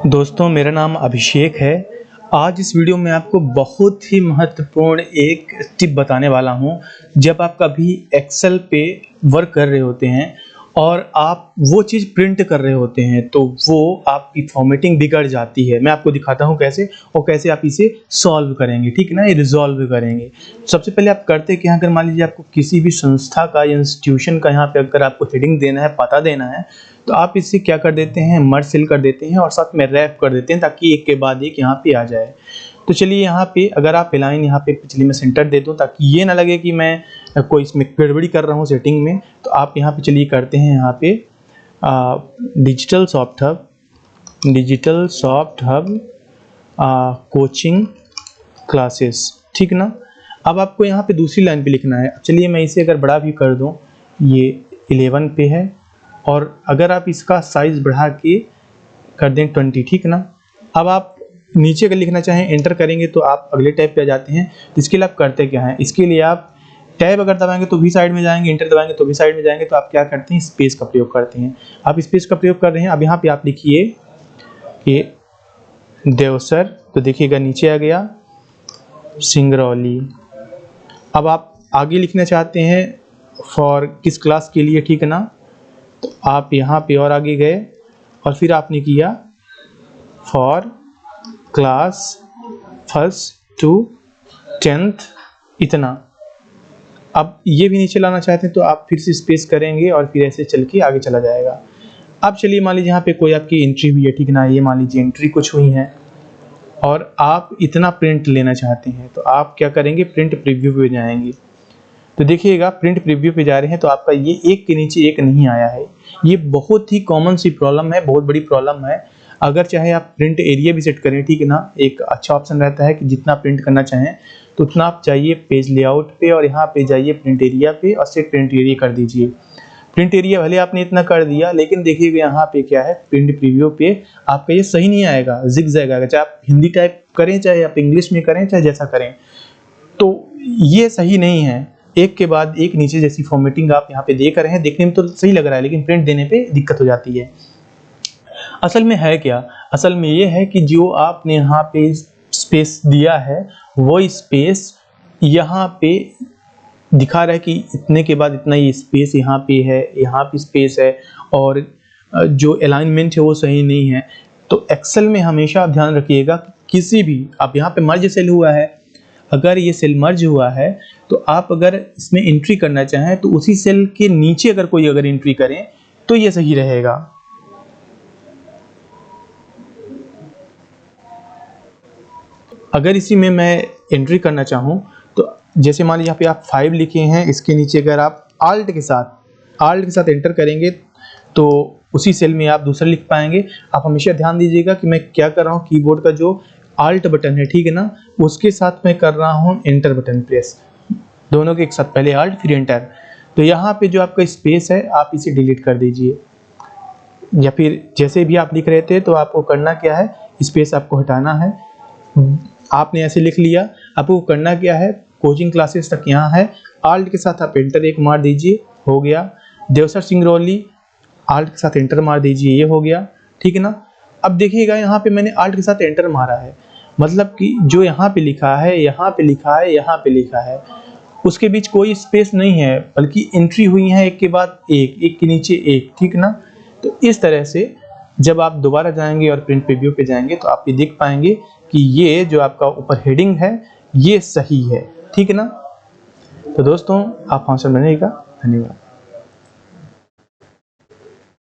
दोस्तों मेरा नाम अभिषेक है। आज इस वीडियो में आपको बहुत ही महत्वपूर्ण एक टिप बताने वाला हूं। जब आप कभी एक्सेल पे वर्क कर रहे होते हैं और आप वो चीज़ प्रिंट कर रहे होते हैं तो वो आपकी फॉर्मेटिंग बिगड़ जाती है। मैं आपको दिखाता हूं कैसे और कैसे आप इसे सॉल्व करेंगे, ठीक है ना, ये रिजॉल्व करेंगे। सबसे पहले आप करते क्या, अगर मान लीजिए आपको किसी भी संस्था का या इंस्टीट्यूशन का यहाँ पे अगर आपको हेडिंग देना है, पता देना है, तो आप इसे क्या कर देते हैं, मर्ज सेल कर देते हैं और साथ में रैप कर देते हैं ताकि एक के बाद एक यहाँ पे आ जाए। तो चलिए यहाँ पे अगर आप लाइन यहाँ पे पिछली में सेंटर दे दूँ ताकि ये ना लगे कि मैं कोई इसमें गड़बड़ी कर रहा हूँ सेटिंग में, तो आप यहाँ पे चलिए करते हैं यहाँ पे digital soft hub coaching classes, ठीक ना। अब आपको यहाँ पे दूसरी लाइन पे लिखना है। चलिए मैं इसे अगर बड़ा भी कर दूँ, ये 11 पे है और अगर आप इसका साइज बढ़ा के कर दें 20, ठीक ना। अब आप नीचे अगर लिखना चाहें एंटर करेंगे तो आप अगले टैब पे आ जाते हैं। इसके लिए आप करते क्या हैं, इसके लिए आप टैब अगर दबाएंगे तो भी साइड में जाएंगे, एंटर दबाएंगे तो भी साइड में जाएंगे, तो आप क्या करते हैं, स्पेस का प्रयोग करते हैं। आप स्पेस का प्रयोग कर रहे हैं। अब यहाँ पे आप लिखिए कि देवसर, तो देखिएगा नीचे आ गया सिंगरौली। अब आप आगे लिखना चाहते हैं फॉर किस क्लास के लिए, ठीक है ना, तो आप यहाँ पे और आगे गए और फिर आपने किया for class 1st to 10th इतना। अब ये भी नीचे लाना चाहते हैं तो आप फिर से स्पेस करेंगे और फिर ऐसे चल के आगे चला जाएगा। अब चलिए मान लीजिए यहाँ पे कोई आपकी एंट्री हुई है, ठीक ना, ये मान लीजिए एंट्री कुछ हुई है और आप इतना प्रिंट लेना चाहते हैं तो आप क्या करेंगे, प्रिंट प्रीव्यू पे जाएंगे। तो देखिएगा प्रिंट प्रीव्यू पे जा रहे हैं तो आपका ये एक के नीचे एक नहीं आया है। ये बहुत ही कॉमन सी प्रॉब्लम है, बहुत बड़ी प्रॉब्लम है। अगर चाहे आप प्रिंट एरिया भी सेट करें, ठीक है ना, एक अच्छा ऑप्शन रहता है कि जितना प्रिंट करना चाहें तो उतना आप जाइए पेज लेआउट पे और यहाँ पे जाइए प्रिंट एरिया पे और सेट प्रिंट एरिया कर दीजिए। प्रिंट एरिया भले आपने इतना कर दिया, लेकिन देखिएगा यहाँ पे क्या है, प्रिंट प्रीव्यू पे आपका ये सही नहीं आएगा, जिगजैग आएगा। चाहे आप हिंदी टाइप करें, चाहे आप इंग्लिश में करें, चाहे जैसा करें, तो ये सही नहीं है। एक के बाद एक नीचे जैसी फॉर्मेटिंग आप यहाँ पे देख रहे हैं, देखने में तो सही लग रहा है लेकिन प्रिंट देने पे दिक्कत हो जाती है। असल में है क्या, असल में ये है कि जो आपने यहाँ पे स्पेस दिया है वो स्पेस यहाँ पे दिखा रहा है कि इतने के बाद इतना ही स्पेस यहाँ पे है, यहाँ पे स्पेस है और जो अलाइनमेंट है वो सही नहीं है। तो एक्सेल में हमेशा आप ध्यान रखिएगा कि किसी भी, आप यहाँ पे मर्ज सेल हुआ है, अगर ये सेल मर्ज हुआ है तो आप अगर इसमें एंट्री करना चाहें तो उसी सेल के नीचे अगर कोई अगर एंट्री करें तो ये सही रहेगा। अगर इसी में मैं एंट्री करना चाहूँ तो जैसे मान लीजिए यहाँ पे आप 5 लिखे हैं, इसके नीचे अगर आप आल्ट के साथ एंटर करेंगे तो उसी सेल में आप दूसरा लिख पाएंगे। आप हमेशा ध्यान दीजिएगा कि मैं क्या कर रहा हूँ, कीबोर्ड का जो आल्ट बटन है, ठीक है ना, उसके साथ मैं कर रहा हूँ एंटर बटन प्रेस, दोनों के एक साथ, पहले आल्ट फिर एंटर। तो यहाँ पे जो आपका स्पेस है आप इसे डिलीट कर दीजिए, या फिर जैसे भी आप लिख रहे थे तो आपको करना क्या है, स्पेस आपको हटाना है। आपने ऐसे लिख लिया, आपको करना क्या है, कोचिंग क्लासेस तक यहाँ है, आल्ट के साथ आप एंटर एक मार दीजिए, हो गया। देवसर सिंगरौली, आल्ट के साथ एंटर मार दीजिए, ये हो गया, ठीक है ना। अब देखिएगा यहाँ पे मैंने आल्ट के साथ एंटर मारा है, मतलब कि जो यहाँ पे लिखा है, यहाँ पे लिखा है, यहाँ पे लिखा है, उसके बीच कोई स्पेस नहीं है, बल्कि एंट्री हुई है एक के बाद एक, एक के नीचे एक, ठीक ना। तो इस तरह से जब आप दोबारा जाएंगे और प्रिंट प्रीव्यू पे जाएंगे तो आप ये देख पाएंगे कि ये जो आपका ऊपर हेडिंग है ये सही है, ठीक है ना। तो दोस्तों आप हमारे साथ बनिएगा, धन्यवाद।